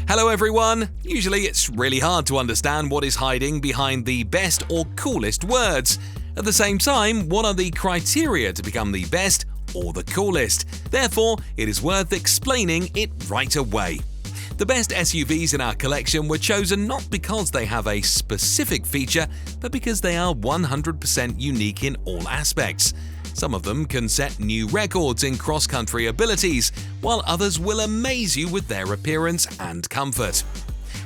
Hello everyone! Usually it's really hard to understand what is hiding behind the best or coolest words. At the same time, what are the criteria to become the best or the coolest? Therefore, it is worth explaining it right away. The best SUVs in our collection were chosen not because they have a specific feature, but because they are 100% unique in all aspects. Some of them can set new records in cross-country abilities, while others will amaze you with their appearance and comfort.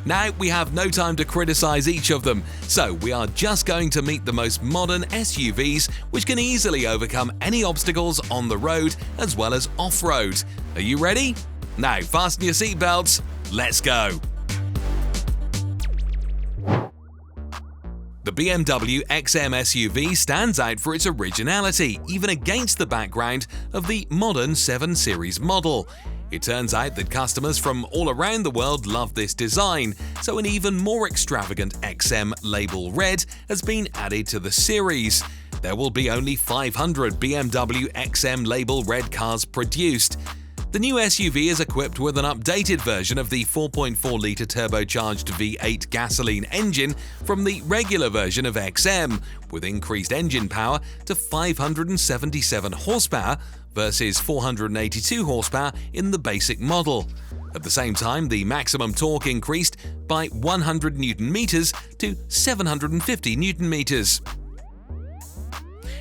Now, we have no time to criticize each of them, so we are just going to meet the most modern SUVs which can easily overcome any obstacles on the road as well as off-road. Are you ready? Now, fasten your seatbelts. Let's go! The BMW XM SUV stands out for its originality, even against the background of the modern 7 Series model. It turns out that customers from all around the world love this design, so an even more extravagant XM Label Red has been added to the series. There will be only 500 BMW XM Label Red cars produced. The new SUV is equipped with an updated version of the 4.4-litre turbocharged V8 gasoline engine from the regular version of XM, with increased engine power to 577 horsepower versus 482 horsepower in the basic model. At the same time, the maximum torque increased by 100 Nm to 750 Nm.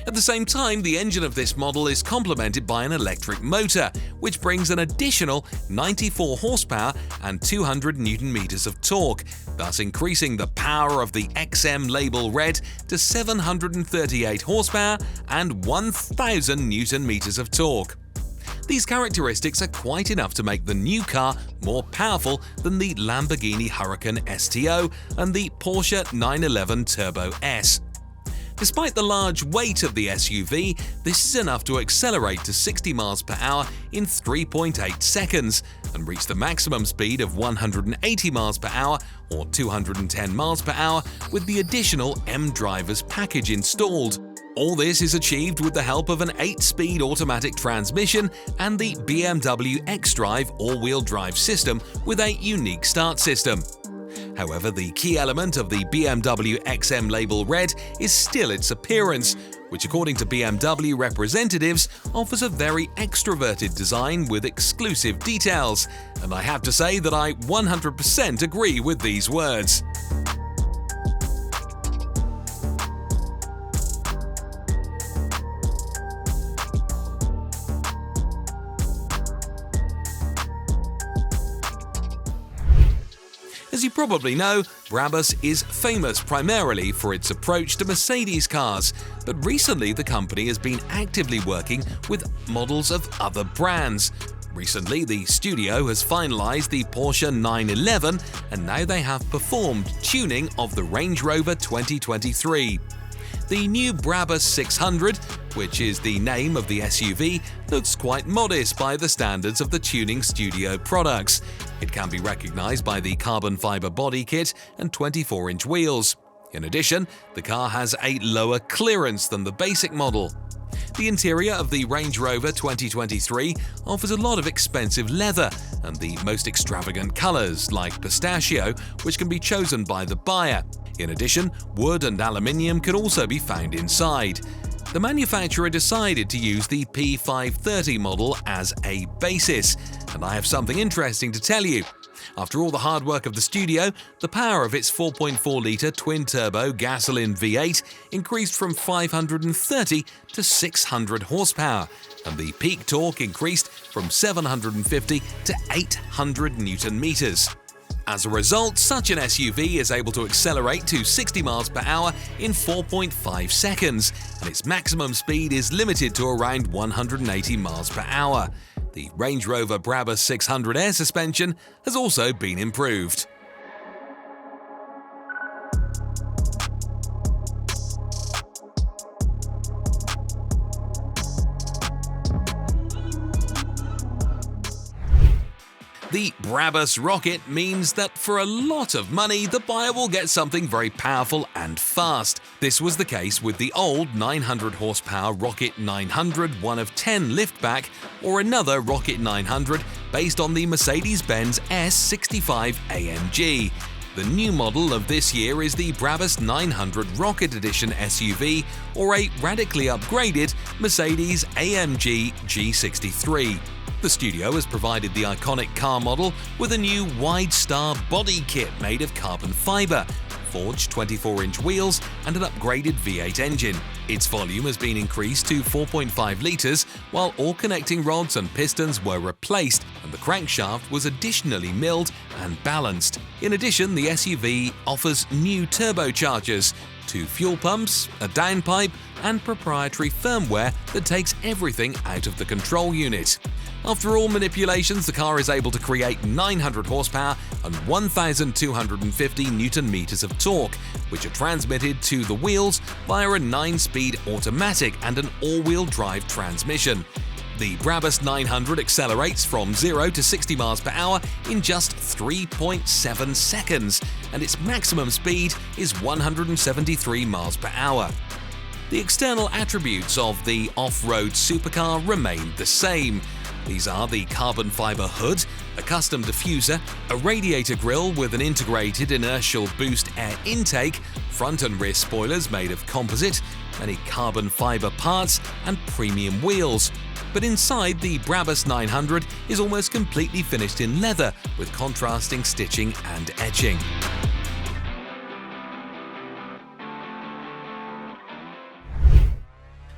At the same time, the engine of this model is complemented by an electric motor, which brings an additional 94 horsepower and 200 Nm of torque, thus increasing the power of the XM Label Red to 738 horsepower and 1000 Nm of torque. These characteristics are quite enough to make the new car more powerful than the Lamborghini Huracan STO and the Porsche 911 Turbo S. Despite the large weight of the SUV, this is enough to accelerate to 60 miles per hour in 3.8 seconds and reach the maximum speed of 180 miles per hour or 210 miles per hour with the additional M-Drivers package installed. All this is achieved with the help of an 8-speed automatic transmission and the BMW xDrive all-wheel drive system with a unique start system. However, the key element of the BMW XM Label Red is still its appearance, which according to BMW representatives offers a very extroverted design with exclusive details, and I have to say that I 100% agree with these words. As you probably know, Brabus is famous primarily for its approach to Mercedes cars, but recently the company has been actively working with models of other brands. Recently, the studio has finalized the Porsche 911, and now they have performed tuning of the Range Rover 2023. The new Brabus 600, which is the name of the SUV, looks quite modest by the standards of the tuning studio products. It can be recognized by the carbon fiber body kit and 24-inch wheels. In addition, the car has a lower clearance than the basic model. The interior of the Range Rover 2023 offers a lot of expensive leather and the most extravagant colors like pistachio, which can be chosen by the buyer. In addition, wood and aluminium can also be found inside. The manufacturer decided to use the P530 model as a basis, and I have something interesting to tell you. After all the hard work of the studio, the power of its 4.4-litre twin-turbo gasoline V8 increased from 530 to 600 horsepower, and the peak torque increased from 750 to 800 Nm. As a result, such an SUV is able to accelerate to 60 miles per hour in 4.5 seconds, and its maximum speed is limited to around 180 miles per hour. The Range Rover Brabus 600 air suspension has also been improved. The Brabus rocket means that for a lot of money, the buyer will get something very powerful and fast. This was the case with the old 900 horsepower Rocket 900 1 of 10 liftback, or another Rocket 900 based on the Mercedes-Benz S65 AMG. The new model of this year is the Brabus 900 Rocket Edition SUV, or a radically upgraded Mercedes AMG G63. The studio has provided the iconic car model with a new wide star body kit made of carbon fiber, forged 24-inch wheels and an upgraded V8 engine. Its volume has been increased to 4.5 litres, while all connecting rods and pistons were replaced and the crankshaft was additionally milled and balanced. In addition, the SUV offers new turbochargers, 2 fuel pumps, a downpipe and proprietary firmware that takes everything out of the control unit. After all manipulations, the car is able to create 900 horsepower and 1,250 Nm of torque, which are transmitted to the wheels via a 9-speed automatic and an all-wheel drive transmission. The Brabus 900 accelerates from 0 to 60 miles per hour in just 3.7 seconds, and its maximum speed is 173 miles per hour. The external attributes of the off-road supercar remain the same. These are the carbon fiber hood, a custom diffuser, a radiator grille with an integrated inertial boost air intake, front and rear spoilers made of composite, many carbon fiber parts, and premium wheels. But inside, the Brabus 900 is almost completely finished in leather with contrasting stitching and etching.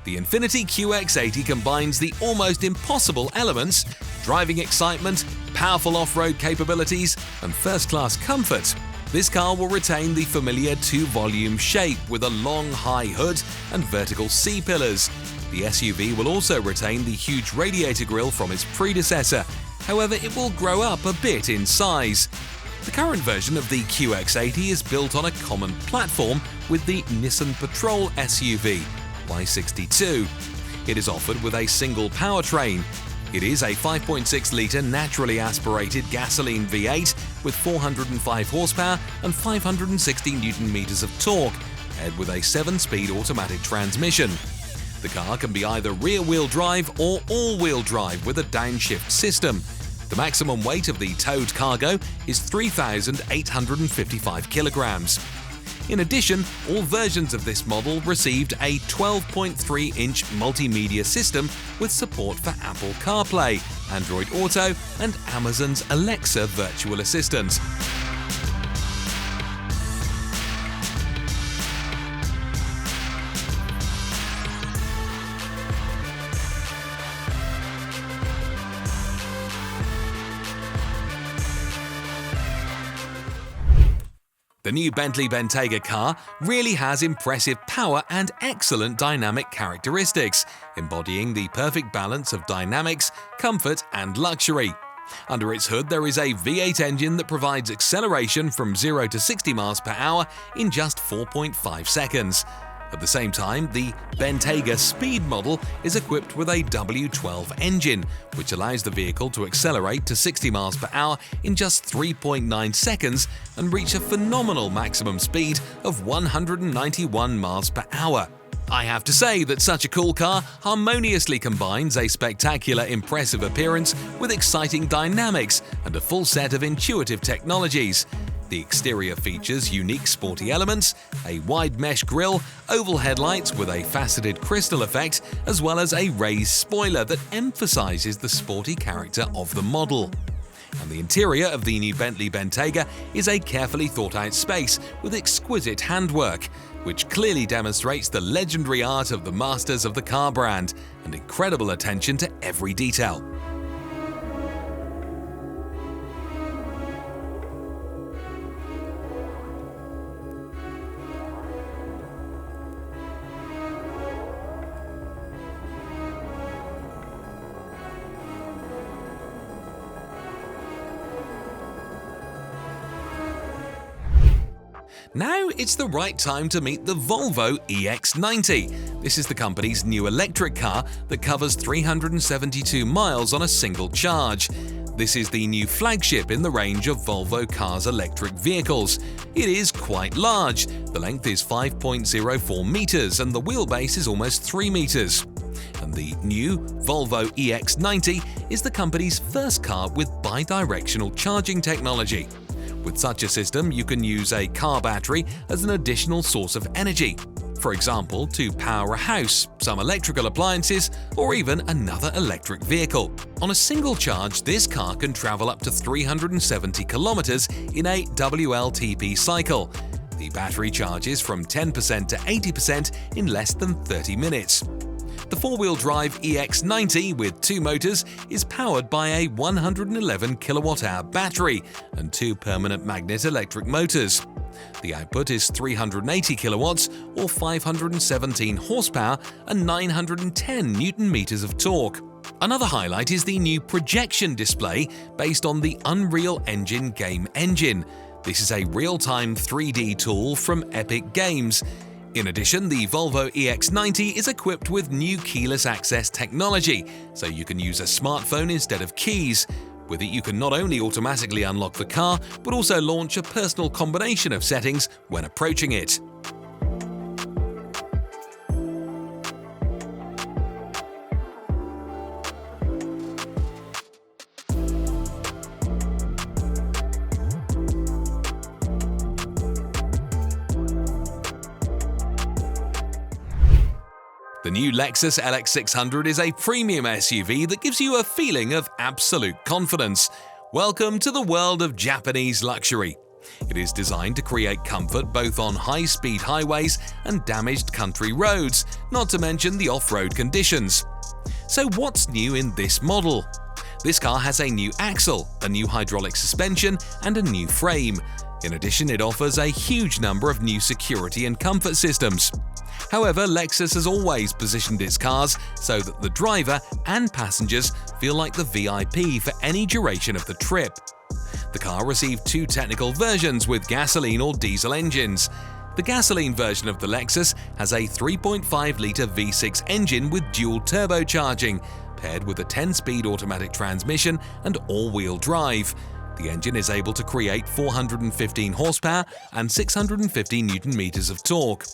The Infiniti QX80 combines the almost impossible elements: driving excitement, powerful off-road capabilities, and first-class comfort. This car will retain the familiar 2-volume shape with a long high hood and vertical C-pillars. The SUV will also retain the huge radiator grille from its predecessor, however it will grow up a bit in size. The current version of the QX80 is built on a common platform with the Nissan Patrol SUV Y62. It is offered with a single powertrain. It is a 5.6-litre naturally aspirated gasoline V8 with 405 horsepower and 560 Nm of torque, paired with a 7-speed automatic transmission. The car can be either rear-wheel drive or all-wheel drive with a downshift system. The maximum weight of the towed cargo is 3,855 kilograms. In addition, all versions of this model received a 12.3-inch multimedia system with support for Apple CarPlay, Android Auto, and Amazon's Alexa virtual assistant. The new Bentley Bentayga car really has impressive power and excellent dynamic characteristics, embodying the perfect balance of dynamics, comfort, and luxury. Under its hood, there is a V8 engine that provides acceleration from 0 to 60 miles per hour in just 4.5 seconds. At the same time, the Bentayga Speed model is equipped with a W12 engine, which allows the vehicle to accelerate to 60 miles per hour in just 3.9 seconds and reach a phenomenal maximum speed of 191 miles per hour. I have to say that such a cool car harmoniously combines a spectacular, impressive appearance with exciting dynamics and a full set of intuitive technologies. The exterior features unique sporty elements, a wide mesh grille, oval headlights with a faceted crystal effect, as well as a raised spoiler that emphasizes the sporty character of the model. And the interior of the new Bentley Bentayga is a carefully thought-out space with exquisite handwork, which clearly demonstrates the legendary art of the masters of the car brand and incredible attention to every detail. Now it's the right time to meet the Volvo EX90. This is the company's new electric car that covers 372 miles on a single charge. This is the new flagship in the range of Volvo Cars electric vehicles. It is quite large. The length is 5.04 meters and the wheelbase is almost 3 meters. And the new Volvo EX90 is the company's first car with bidirectional charging technology. With such a system, you can use a car battery as an additional source of energy. For example, to power a house, some electrical appliances, or even another electric vehicle. On a single charge, this car can travel up to 370 kilometers in a WLTP cycle. The battery charges from 10% to 80% in less than 30 minutes. The four-wheel drive EX90 with 2 motors is powered by a 111 kilowatt-hour battery and 2 permanent magnet electric motors. The output is 380 kilowatts or 517 horsepower and 910 newton-meters of torque. Another highlight is the new projection display based on the Unreal Engine game engine. This is a real-time 3D tool from Epic Games. In addition, the Volvo EX90 is equipped with new keyless access technology, so you can use a smartphone instead of keys. With it, you can not only automatically unlock the car, but also launch a personal combination of settings when approaching it. The new Lexus LX600 is a premium SUV that gives you a feeling of absolute confidence. Welcome to the world of Japanese luxury. It is designed to create comfort both on high-speed highways and damaged country roads, not to mention the off-road conditions. So what's new in this model? This car has a new axle, a new hydraulic suspension, and a new frame. In addition, it offers a huge number of new security and comfort systems. However, Lexus has always positioned its cars so that the driver and passengers feel like the VIP for any duration of the trip. The car received 2 technical versions with gasoline or diesel engines. The gasoline version of the Lexus has a 3.5-litre V6 engine with dual turbocharging, paired with a 10-speed automatic transmission and all-wheel drive. The engine is able to create 415 horsepower and 650 newton-meters of torque.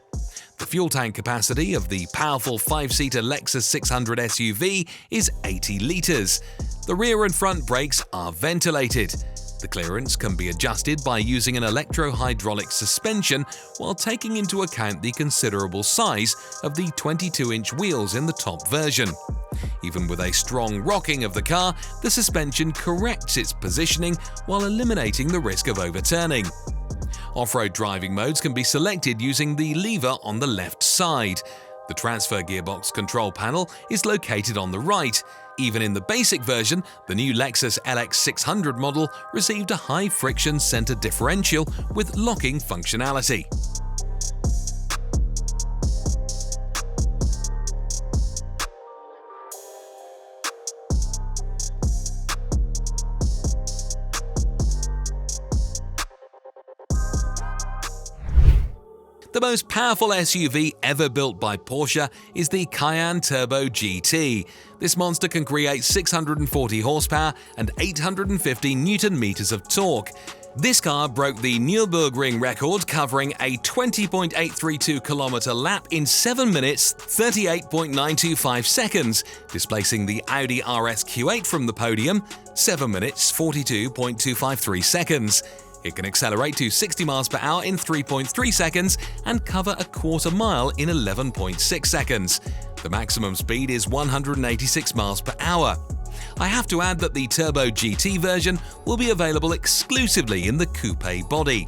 The fuel tank capacity of the powerful 5-seater Lexus 600 SUV is 80 litres. The rear and front brakes are ventilated. The clearance can be adjusted by using an electro-hydraulic suspension while taking into account the considerable size of the 22-inch wheels in the top version. Even with a strong rocking of the car, the suspension corrects its positioning while eliminating the risk of overturning. Off-road driving modes can be selected using the lever on the left side. The transfer gearbox control panel is located on the right. Even in the basic version, the new Lexus LX600 model received a high-friction center differential with locking functionality. The most powerful SUV ever built by Porsche is the Cayenne Turbo GT. This monster can create 640 horsepower and 850 newton-meters of torque. This car broke the Nürburgring record, covering a 20.832-kilometer lap in 7 minutes, 38.925 seconds, displacing the Audi RS Q8 from the podium, 7 minutes, 42.253 seconds. It can accelerate to 60 miles per hour in 3.3 seconds and cover a quarter mile in 11.6 seconds. The maximum speed is 186 miles per hour. I have to add that the Turbo GT version will be available exclusively in the coupe body.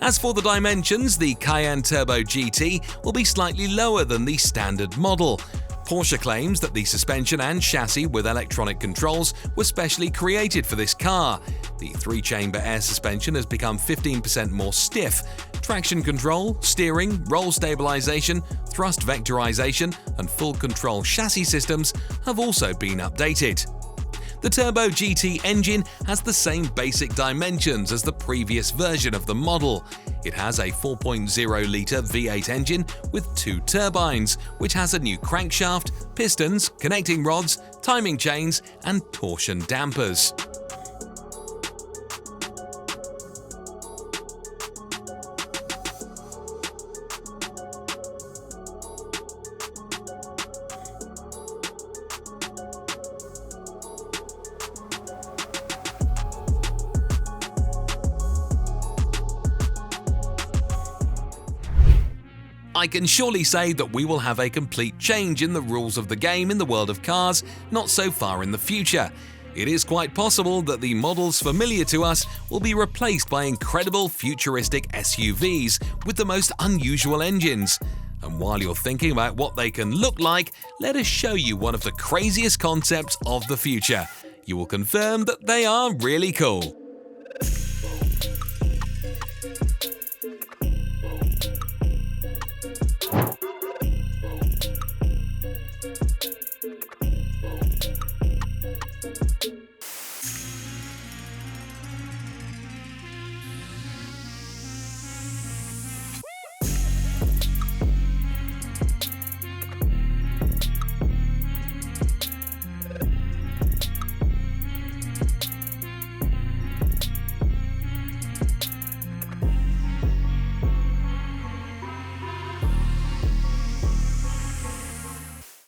As for the dimensions, the Cayenne Turbo GT will be slightly lower than the standard model. Porsche claims that the suspension and chassis with electronic controls were specially created for this car. The 3-chamber air suspension has become 15% more stiff. Traction control, steering, roll stabilization, thrust vectorization, and full control chassis systems have also been updated. The Turbo GT engine has the same basic dimensions as the previous version of the model. It has a 4.0-litre V8 engine with 2 turbines, which has a new crankshaft, pistons, connecting rods, timing chains, and torsion dampers. I can surely say that we will have a complete change in the rules of the game in the world of cars not so far in the future. It is quite possible that the models familiar to us will be replaced by incredible futuristic SUVs with the most unusual engines. And while you're thinking about what they can look like, let us show you one of the craziest concepts of the future. You will confirm that they are really cool.